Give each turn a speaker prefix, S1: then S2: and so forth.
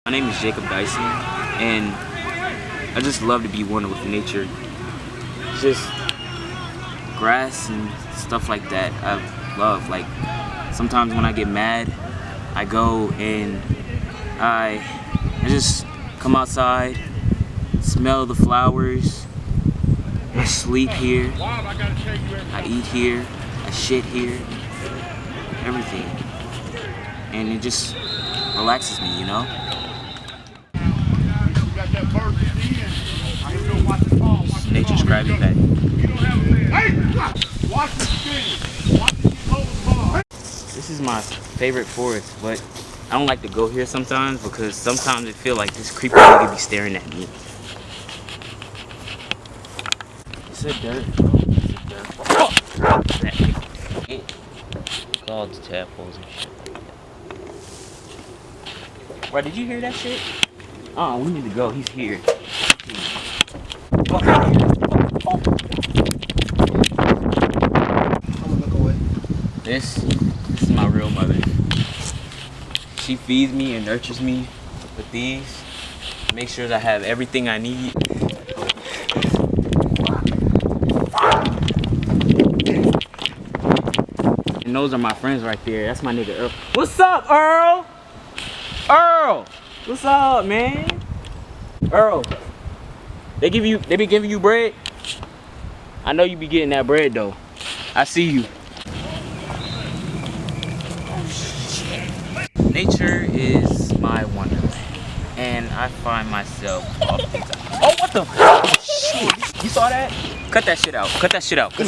S1: My name is Jacob Dyson, and I just love to be one with nature. Just grass and stuff like that I love. Like, sometimes when I get mad, I go and I just come outside, smell the flowers, I sleep here, I eat here, I shit here, everything. And it just relaxes me, you know? Nature's gravity back. This is my favorite forest, but I don't like to go here sometimes because sometimes I feel like this creepy nigga be staring at me. It's a dirt, bro. It's a dirt. Fuck that nigga. All the tadpoles and shit. Bro, did you hear that shit? We need to go. He's here. This is my real mother. She feeds me and nurtures me with these. Makes sure that I have everything I need. And those are my friends right there. That's my nigga Earl. What's up, Earl? Earl! What's up, man? Earl. They be giving you bread? I know you be getting that bread though. I see you. Nature is my wonderland, and I find myself oftentimes. Oh, what the? Oh, shit! You saw that? Cut that shit out. Cut that shit out.